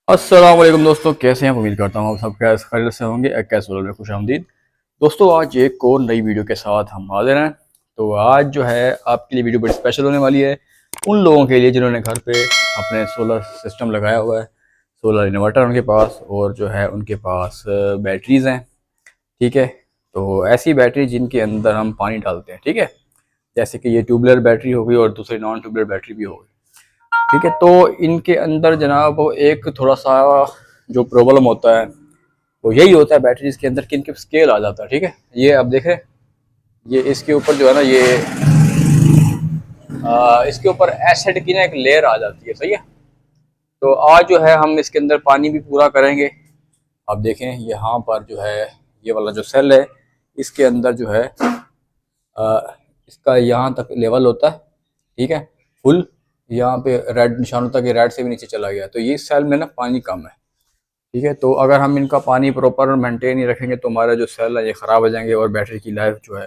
अस्सलाम वालेकुम दोस्तों, कैसे हैं? उम्मीद करता हूँ आप सब कैसे खैरियत से होंगे। कैसे सोलर में खुशामदीद दोस्तों। आज एक और नई वीडियो के साथ हम हाजिर हैं। तो आज जो है आपके लिए वीडियो बड़ी स्पेशल होने वाली है उन लोगों के लिए जिन्होंने घर पे अपने सोलर सिस्टम लगाया हुआ है, सोलर इन्वर्टर उनके पास, और जो है उनके पास बैटरीज हैं। ठीक है, तो ऐसी बैटरी जिनके अंदर हम पानी डालते हैं, ठीक है, जैसे कि ये ट्यूबलर बैटरी होगी और दूसरी नॉन ट्यूबलर बैटरी भी होगी। ठीक है, तो इनके अंदर जनाब एक थोड़ा सा जो प्रॉब्लम होता है वो यही होता है बैटरीज के अंदर कि इनके स्केल आ जाता है। ठीक है, ये अब देखें, ये इसके ऊपर जो है ना, ये इसके ऊपर एसिड की ना एक लेयर आ जाती है। सही है, तो आज जो है हम इसके अंदर पानी भी पूरा करेंगे। अब देखें यहाँ पर जो है ये वाला जो सेल है, इसके अंदर जो है इसका यहाँ तक लेवल होता है। ठीक है, फुल यहाँ पे रेड निशान होता है कि रेड से भी नीचे चला गया, तो ये सेल में ना पानी कम है। ठीक है, तो अगर हम इनका पानी प्रॉपर मेंटेन नहीं रखेंगे तो हमारा जो सेल है ये ख़राब हो जाएंगे और बैटरी की लाइफ जो है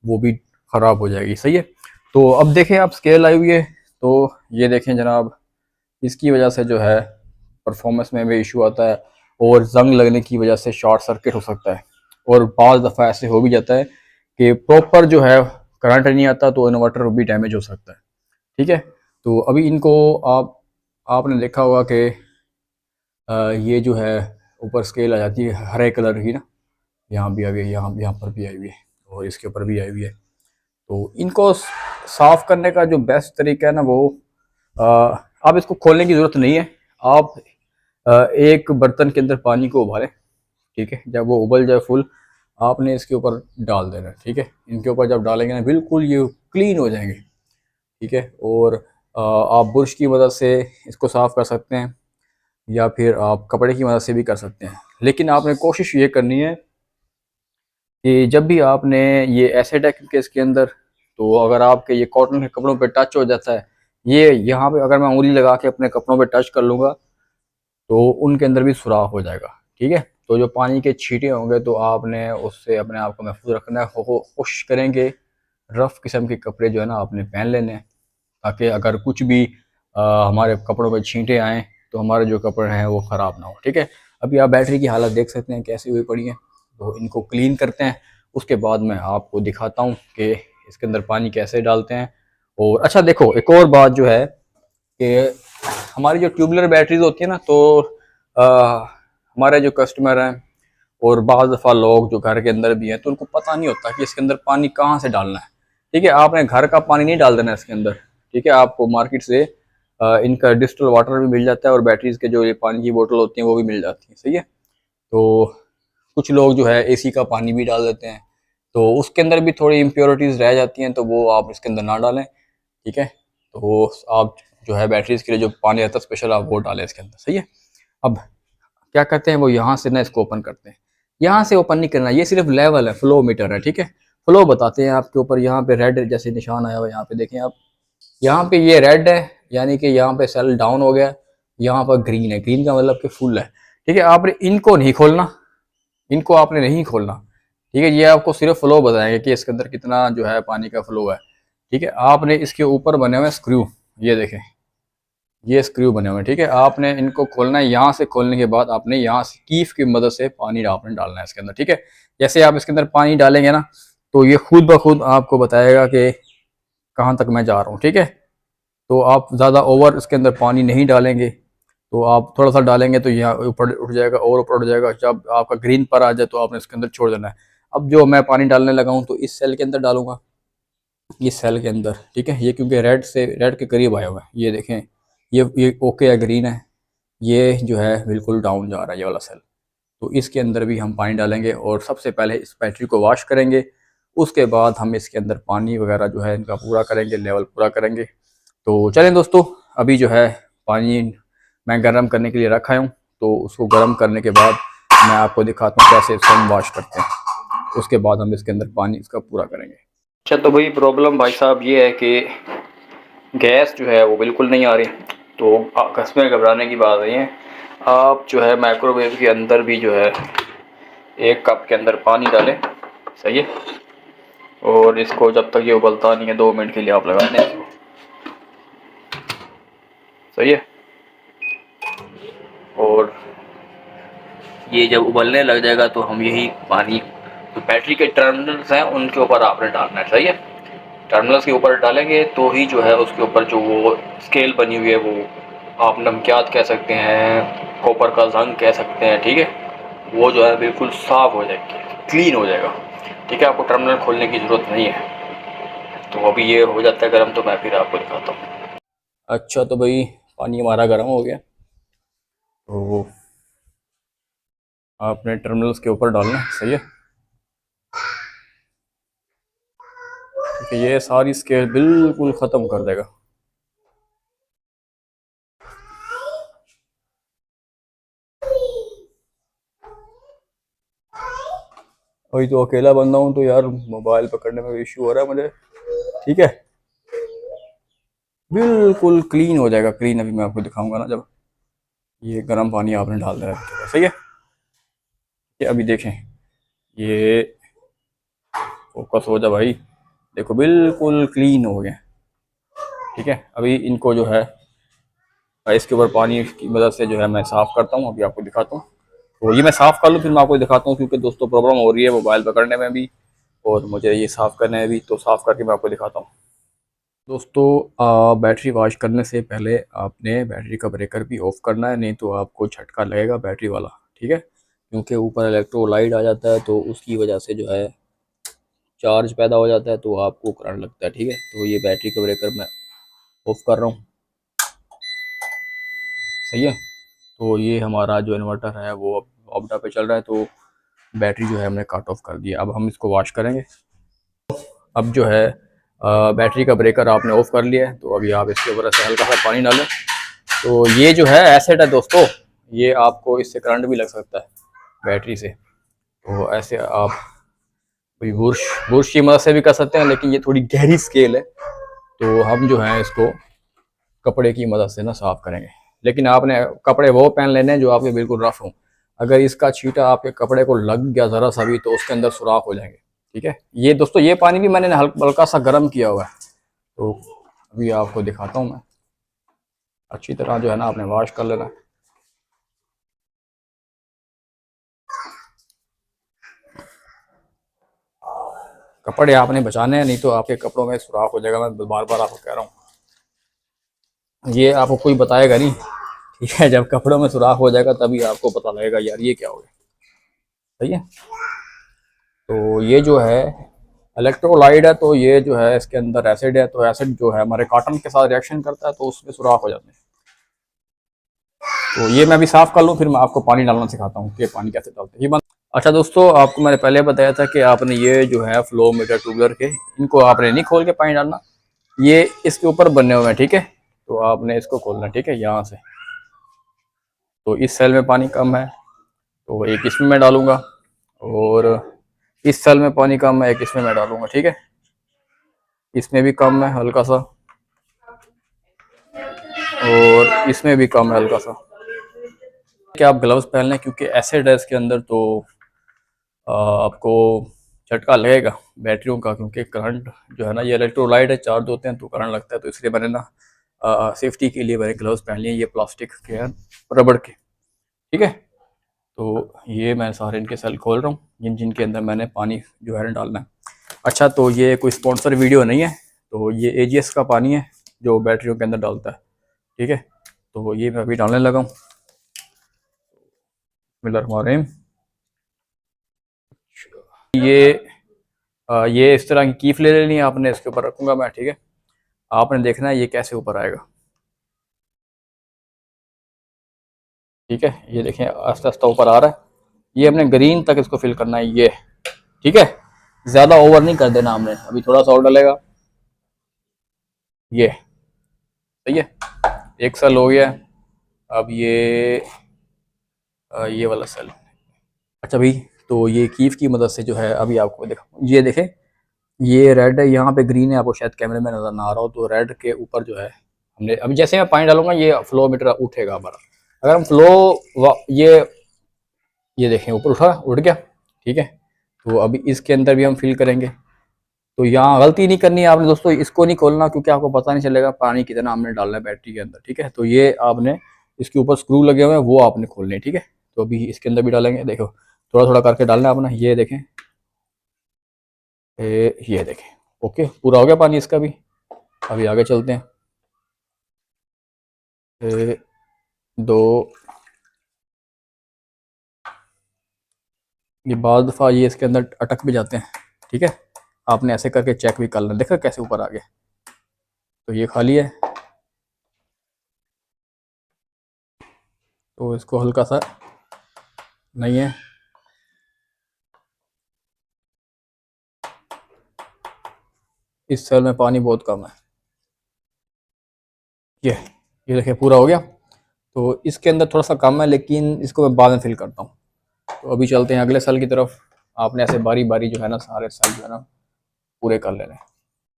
वो भी ख़राब हो जाएगी। सही है, तो अब देखें आप स्केल आई हुई है, तो ये देखें जनाब, इसकी वजह से जो है परफॉर्मेंस में भी इशू आता है और जंग लगने की वजह से शॉर्ट सर्किट हो सकता है। और बाज़ दफ़ा ऐसे हो भी जाता है कि प्रॉपर जो है करंट नहीं आता तो इन्वर्टर भी डैमेज हो सकता है। ठीक है, तो अभी इनको आपने देखा होगा कि ये जो है ऊपर स्केल आ जाती है हरे कलर की ना, यहाँ भी आई हुई है, यहाँ पर भी आई हुई है और इसके ऊपर भी आई हुई है। तो इनको साफ़ करने का जो बेस्ट तरीका है ना वो, आप इसको खोलने की ज़रूरत नहीं है। आप एक बर्तन के अंदर पानी को उबालें। ठीक है, जब वो उबल जाए फुल, आपने इसके ऊपर डाल देना है। ठीक है, इनके ऊपर जब डालेंगे ना बिल्कुल ये क्लीन हो जाएंगे। ठीक है, और आप बुरश की मदद से इसको साफ़ कर सकते हैं या फिर आप कपड़े की मदद से भी कर सकते हैं। लेकिन आपने कोशिश ये करनी है कि जब भी आपने ये एसिड है क्योंकि इसके अंदर, तो अगर आपके ये कॉटन के कपड़ों पे टच हो जाता है, ये यहाँ पे अगर मैं उंगली लगा के अपने कपड़ों पे टच कर लूँगा तो उनके अंदर भी सुराख हो जाएगा। ठीक है, तो जो पानी के छींटे होंगे तो आपने उससे अपने आप को महफूज रखना है। कोशिश करेंगे रफ़ किस्म के कपड़े जो है ना आपने पहन लेने हैं, ताकि अगर कुछ भी हमारे कपड़ों पे छींटे आएँ तो हमारे जो कपड़े हैं वो ख़राब ना हो। ठीक है, अभी आप बैटरी की हालत देख सकते हैं कैसी हुई पड़ी है। तो इनको क्लीन करते हैं, उसके बाद मैं आपको दिखाता हूँ कि इसके अंदर पानी कैसे डालते हैं। और अच्छा देखो, एक और बात जो है कि हमारी जो ट्यूबलर बैटरीज होती है ना, तो हमारे जो कस्टमर हैं और बाज़ दफ़ा लोग जो घर के अंदर भी हैं तो उनको पता नहीं होता कि इसके अंदर पानी कहाँ से डालना है। ठीक है, आपने घर का पानी नहीं डाल देना इसके अंदर। ठीक है, आपको मार्केट से इनका डिस्टिल वाटर भी मिल जाता है और बैटरीज के जो ये पानी की बोतल होती हैं वो भी मिल जाती हैं। सही है, तो कुछ लोग जो है एसी का पानी भी डाल देते हैं, तो उसके अंदर भी थोड़ी इम्प्योरिटीज़ रह जाती हैं, तो वो आप इसके अंदर ना डालें। ठीक है, तो आप जो है बैटरीज के लिए जो पानी आता है स्पेशल, आप वो डालें इसके अंदर। सही है, अब क्या करते हैं वो यहाँ से ना इसको ओपन करते हैं। यहाँ से ओपन नहीं करना, ये सिर्फ लेवल है, फ्लो मीटर है। ठीक है, फ्लो बताते हैं आपके ऊपर। यहाँ पे रेड जैसे निशान आया हुआ है, यहाँ पे देखें आप, यहाँ पे ये रेड है यानी कि यहाँ पे सेल डाउन हो गया। यहाँ पर ग्रीन है, ग्रीन का मतलब कि फुल है। ठीक है, आपने इनको नहीं खोलना, इनको आपने नहीं खोलना। ठीक है, ये आपको सिर्फ फ्लो बताएंगे कि इसके अंदर कितना जो है पानी का फ्लो है। ठीक है, आपने इसके ऊपर बने हुए स्क्रू, ये देखें, ये स्क्रू बने हुए हैं। ठीक है, आपने इनको खोलना है। यहाँ से खोलने के बाद आपने यहाँ से कीफ की मदद से पानी आपने डालना है इसके अंदर। ठीक है, जैसे आप इसके अंदर पानी डालेंगे ना तो ये खुद ब खुद आपको बताएगा कि कहाँ तक मैं जा रहा हूँ। ठीक है, तो आप ज़्यादा ओवर इसके अंदर पानी नहीं डालेंगे, तो आप थोड़ा सा डालेंगे तो यहाँ ऊपर उठ जाएगा और ऊपर उठ जाएगा। जब आपका ग्रीन पर आ जाए तो आपने इसके अंदर छोड़ देना है। अब जो मैं पानी डालने लगा हूँ तो इस सेल के अंदर डालूंगा, इस सेल के अंदर। ठीक है, ये क्योंकि रेड के करीब आया हुआ है, ये देखें, ये ओके है, ग्रीन है, ये जो है बिल्कुल डाउन जा रहा है ये वाला सेल। तो इसके अंदर भी हम पानी डालेंगे और सबसे पहले इस बैटरी को वॉश करेंगे। उसके बाद हम इसके अंदर पानी वगैरह जो है इनका पूरा करेंगे, लेवल पूरा करेंगे। तो चलें दोस्तों, अभी जो है पानी मैं गर्म करने के लिए रखा हूँ, तो उसको गर्म करने के बाद मैं आपको दिखाता हूँ कैसे इसको हम वॉश करते हैं। उसके बाद हम इसके अंदर पानी इसका पूरा करेंगे। अच्छा, तो भाई प्रॉब्लम भाई साहब ये है कि गैस जो है वो बिल्कुल नहीं आ रही, तो कसमें घबराने की बात नहीं है। आप जो है माइक्रोवेव के अंदर भी जो है एक कप के अंदर पानी डालें। सही है, और इसको जब तक ये उबलता नहीं है 2 मिनट के लिए आप लगा दें इसको। सही है, और ये जब उबलने लग जाएगा तो हम यही पानी जो बैटरी के टर्मिनल्स हैं उनके ऊपर आपने डालना है, सही है। टर्मिनल्स के ऊपर डालेंगे तो ही जो है उसके ऊपर जो वो स्केल बनी हुई है, वो आप नमकियात कह सकते हैं, कॉपर का जंग कह सकते हैं, ठीक है, वो जो है बिल्कुल साफ़ हो जाएगी, क्लीन हो जाएगा, ठीक है। आपको टर्मिनल खोलने की ज़रूरत नहीं है। तो अभी ये हो जाता है गर्म, तो मैं फिर आपको दिखाता हूँ। अच्छा, तो भाई पानी हमारा गर्म हो गया, तो आपने टर्मिनल्स के ऊपर डालना है, सही है। ठीक है, ये सारी स्केल बिल्कुल ख़त्म कर देगा। अभी तो अकेला बंदा हूँ तो यार मोबाइल पकड़ने में इशू हो रहा है मुझे, ठीक है। बिल्कुल क्लीन हो जाएगा, क्लीन अभी मैं आपको दिखाऊंगा ना जब ये गर्म पानी आपने डाल दिया है, सही है। ये अभी देखें, ये फोकस हो जा भाई, देखो बिल्कुल क्लीन हो गया, ठीक है। अभी इनको जो है इसके ऊपर पानी की मदद से जो है मैं साफ़ करता हूँ, अभी आपको दिखाता हूँ। तो ये मैं साफ़ कर लूँ फिर मैं आपको दिखाता हूँ, क्योंकि दोस्तों प्रॉब्लम हो रही है मोबाइल पकड़ने में भी और मुझे ये साफ़ करने में भी, तो साफ़ करके मैं आपको दिखाता हूँ। दोस्तों बैटरी वॉश करने से पहले आपने बैटरी का ब्रेकर भी ऑफ़ करना है, नहीं तो आपको झटका लगेगा बैटरी वाला, ठीक है। क्योंकि ऊपर इलेक्ट्रोलाइट आ जाता है तो उसकी वजह से जो है चार्ज पैदा हो जाता है, तो आपको करंट लगता है, ठीक है। तो ये बैटरी का ब्रेकर मैं ऑफ़ कर रहा हूँ, सही है। तो ये हमारा जो इन्वर्टर है वो अब ऑपडा पे चल रहा है, तो बैटरी जो है हमने कट ऑफ कर दिया। अब हम इसको वॉश करेंगे। अब जो है बैटरी का ब्रेकर आपने ऑफ कर लिया है, तो अभी आप इसके ऊपर ऐसे हल्का सा पानी डालें। तो ये जो है एसिड है दोस्तों, ये आपको इससे करंट भी लग सकता है बैटरी से, तो ऐसे आप कोई बुरश बुरश की मदद से भी कर सकते हैं, लेकिन ये थोड़ी गहरी स्केल है, तो हम जो है इसको कपड़े की मदद से ना साफ़ करेंगे। लेकिन आपने कपड़े वो पहन लेने हैं जो आपके बिल्कुल रफ़ हों। अगर इसका छींटा आपके कपड़े को लग गया ज़रा सा भी तो उसके अंदर सुराख हो जाएंगे, ठीक है। ये दोस्तों ये पानी भी मैंने हल्का सा गर्म किया हुआ है, तो अभी आपको दिखाता हूँ मैं। अच्छी तरह जो है ना आपने वॉश कर लेना। कपड़े आपने बचाने हैं, नहीं तो आपके कपड़ों में सुराख हो जाएगा, मैं बार बार आपको कह रहा हूँ। ये आपको कोई बताएगा नहीं, ठीक है। जब कपड़ों में सुराख हो जाएगा तभी आपको पता लगेगा यार ये क्या हो गया, सही है। तो ये जो है इलेक्ट्रोलाइट है, तो ये जो है इसके अंदर एसिड है, तो एसिड जो है हमारे कॉटन के साथ रिएक्शन करता है तो उसमें सुराख हो जाते हैं। तो ये मैं भी साफ़ कर लूँ फिर मैं आपको पानी डालना सिखाता हूँ कि पानी कैसे डालते हैं। ये बंद। अच्छा दोस्तों, आपको मैंने पहले बताया था कि आपने ये जो है फ्लो मीटर ट्यूबलर के, इनको आपने नहीं खोल के पानी डालना, ये इसके ऊपर बने हुए हैं, ठीक है। तो आपने इसको खोलना, ठीक है, यहाँ से। तो इस सेल में पानी कम है तो एक इसमें मैं डालूंगा, और इस सेल में पानी कम है, एक इसमें मैं डालूंगा, ठीक है। इसमें भी कम है हल्का सा, और इसमें भी कम है हल्का सा। कि आप ग्लव्स पहन लें, क्योंकि एसिड है इसके अंदर, तो आपको झटका लगेगा बैटरियों का, क्योंकि करंट जो है ना, ये इलेक्ट्रोलाइट है, चार्ज होते हैं तो करंट लगता है, तो इसलिए मैंने ना सेफ्टी के लिए मैंने ग्लव्स पहन लिए, ये प्लास्टिक के हैं, रबड़ के, ठीक है। तो ये मैं सारे इनके सेल खोल रहा हूँ जिनके अंदर मैंने पानी जो है डालना है। अच्छा, तो ये कोई स्पॉन्सर वीडियो नहीं है, तो ये एजीएस का पानी है जो बैटरियों के अंदर डालता है, ठीक है। तो ये मैं अभी डालने लगा हूँ। बिस्मिल्लाहिर्रहमानिर्रहीम। ये इस तरह की कीफ ले लेनी है आपने, इसके ऊपर रखूँगा मैं, ठीक है। आपने देखना है ये कैसे ऊपर आएगा, ठीक है। ये देखें आस्ता आस्ता ऊपर आ रहा है, ये हमने ग्रीन तक इसको फिल करना है, ये, ठीक है। ज़्यादा ओवर नहीं कर देना हमने, अभी थोड़ा सा और डलेगा, ये सही है। एक सेल हो गया। अब ये वाला सेल। अच्छा भाई, तो ये कीफ की मदद से जो है अभी आपको देखो, ये देखें, ये रेड है, यहाँ पे ग्रीन है, आपको शायद कैमरे में नज़र ना आ रहा हो, तो रेड के ऊपर जो है हमने अभी जैसे मैं पानी डालूंगा ये फ्लो मीटर उठेगा हमारा। अगर हम ये देखें ऊपर उठ गया, ठीक है। तो अभी इसके अंदर भी हम फिल करेंगे। तो यहाँ गलती नहीं करनी है आपने दोस्तों, इसको नहीं खोलना, क्योंकि आपको पता नहीं चलेगा पानी कितना हमने डालना है बैटरी के अंदर, ठीक है। तो ये आपने इसके ऊपर स्क्रू लगे हुए हैं वो आपने खोलने हैं, ठीक है। तो अभी इसके अंदर भी डालेंगे, देखो थोड़ा थोड़ा करके डालना है अपना। ये देखें, ये देखें, ओके पूरा हो गया पानी इसका भी। अभी आगे चलते हैं। दो, ये बाद दफ़ा ये इसके अंदर अटक भी जाते हैं, ठीक है। आपने ऐसे करके चेक भी कर लेना, देखा कैसे ऊपर आ गया। तो ये खाली है, तो इसको हल्का सा नहीं है, इस सेल में पानी बहुत कम है। ये देखिए पूरा हो गया। तो इसके अंदर थोड़ा सा कम है, लेकिन इसको मैं बाद में फिल करता हूँ। तो अभी चलते हैं अगले सेल की तरफ। आपने ऐसे बारी बारी जो है ना सारे सेल जो है ना पूरे कर लेने।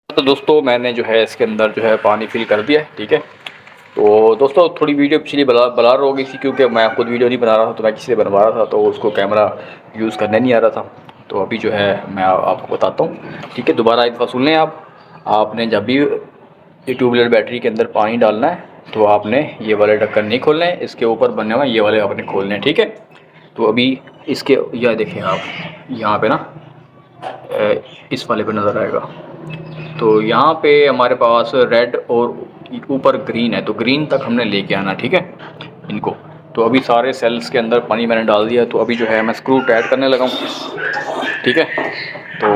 तो दोस्तों मैंने जो है इसके अंदर जो है पानी फिल कर दिया है, ठीक है। तो दोस्तों थोड़ी वीडियो पिछली बलार हो गई थी, क्योंकि मैं खुद वीडियो नहीं बना रहा था, तो मैं किसी से बनवा रहा था, तो उसको कैमरा यूज़ करने नहीं आ रहा था। तो अभी जो है मैं आपको बताता हूँ, ठीक है। दोबारा एक दफ़ा सुन लें आप। आपने जब भी ये ट्यूबवेल बैटरी के अंदर पानी डालना है तो आपने ये वाले ढक्कन नहीं खोलने हैं, इसके ऊपर बनने हुए ये वाले आपने खोलने हैं, ठीक है। तो अभी इसके यह देखें आप, यहाँ पे ना इस वाले पे नज़र आएगा। तो यहाँ पे हमारे पास रेड और ऊपर ग्रीन है, तो ग्रीन तक हमने लेके आना, ठीक है इनको। तो अभी सारे सेल्स के अंदर पानी मैंने डाल दिया, तो अभी जो है मैं स्क्रू टाइट करने लगा हूँ, ठीक है। तो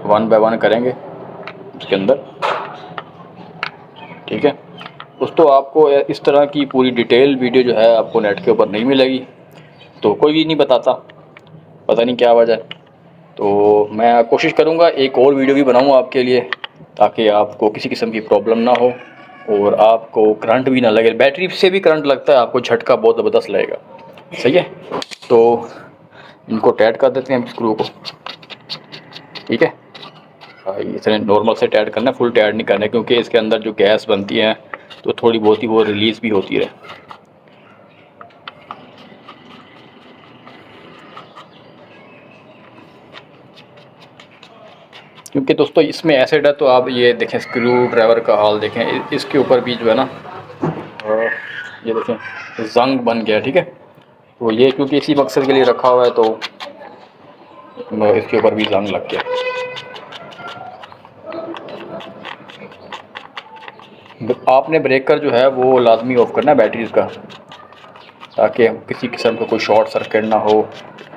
1 बाय 1 करेंगे उसके अंदर, ठीक है। दोस्तों आपको इस तरह की पूरी डिटेल वीडियो जो है आपको नेट के ऊपर नहीं मिलेगी, तो कोई भी नहीं बताता, पता नहीं क्या वजह। तो मैं कोशिश करूँगा एक और वीडियो भी बनाऊँ आपके लिए, ताकि आपको किसी किस्म की प्रॉब्लम ना हो और आपको करंट भी ना लगे। बैटरी से भी करंट लगता है, आपको झटका बहुत ज़बरदस्त लगेगा, सही है। तो इनको टाइट कर देते हैं स्क्रू को, ठीक है। इसे नॉर्मल से टाइट करना है, फुल टाइट नहीं करना है, क्योंकि इसके अंदर जो गैस बनती है तो थोड़ी बहुत ही वो रिलीज़ भी होती है। क्योंकि दोस्तों इसमें एसिड है, तो आप ये देखें स्क्रू ड्राइवर का हाल देखें, इसके ऊपर भी जो है ना ये देखें जंग बन गया, ठीक है। तो ये क्योंकि इसी मकसद के लिए रखा हुआ है, तो इसके ऊपर भी जंग लग गया। आपने ब्रेकर जो है वो लाजमी ऑफ करना है बैटरीज का, ताकि किसी किस्म का कोई शॉर्ट सर्किट ना हो,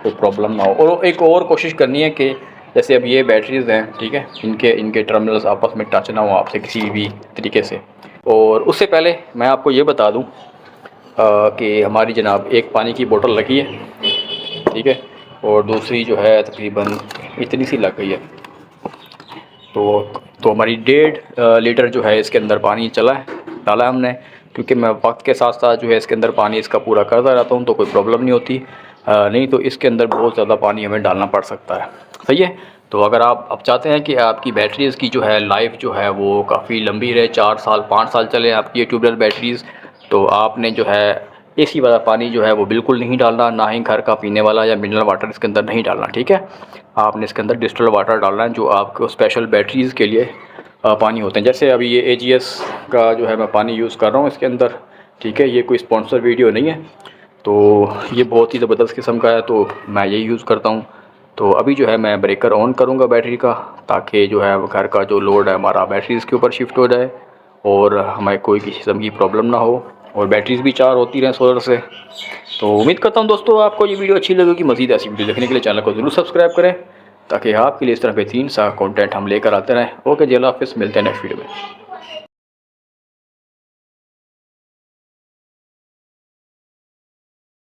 कोई प्रॉब्लम ना हो। और एक और कोशिश करनी है कि जैसे अब ये बैटरीज़ हैं, ठीक है, इनके टर्मिनल्स आपस में टच ना हो आपसे किसी भी तरीके से। और उससे पहले मैं आपको ये बता दूं कि हमारी जनाब एक पानी की बोतल लगी है, ठीक है, और दूसरी जो है तकरीबन इतनी सी लग गई है। तो हमारी 1.5 लीटर जो है इसके अंदर पानी डाला है हमने, क्योंकि मैं वक्त के साथ साथ जो है इसके अंदर पानी इसका पूरा करता रहता हूँ, तो कोई प्रॉब्लम नहीं होती। नहीं तो इसके अंदर बहुत ज़्यादा पानी हमें डालना पड़ सकता है, सही है। तो अगर आप चाहते हैं कि आपकी बैटरीज़ की जो है लाइफ जो है वो काफ़ी लंबी रहे, 4 साल 5 साल चले आपकी ये ट्यूबवेल बैटरीज़, तो आपने जो है एसी वाला पानी जो है वो बिल्कुल नहीं डालना, ना ही घर का पीने वाला या मिनरल वाटर इसके अंदर नहीं डालना, ठीक है। आपने इसके अंदर डिस्टिल्ड वाटर डालना है, जो आपको स्पेशल बैटरीज़ के लिए पानी होते हैं। जैसे अभी ये AGS का जो है मैं पानी यूज़ कर रहा हूँ इसके अंदर, ठीक है। ये कोई स्पॉन्सर वीडियो नहीं है, तो ये बहुत ही ज़बरदस्त किस्म का है, तो मैं यही यूज़ करता हूँ। तो अभी जो है मैं ब्रेकर ऑन करूँगा बैटरी का, ताकि जो है घर का जो लोड है हमारा बैटरीज़ के ऊपर शिफ्ट हो जाए और हमें कोई किसी किस्म की प्रॉब्लम ना हो, और बैटरीज़ भी चार्ज होती रहें सोलर से। तो उम्मीद करता हूँ दोस्तों आपको ये वीडियो अच्छी लगेगी। मज़ीद ऐसी वीडियो देखने के लिए चैनल को ज़रूर सब्सक्राइब करें, ताकि आपके लिए इस तरह बेहतरीन सा कंटेंट हम लेकर आते रहें। ओके जी, अल्लाह हाफ़िज़, मिलते हैं नेक्स्ट वीडियो में।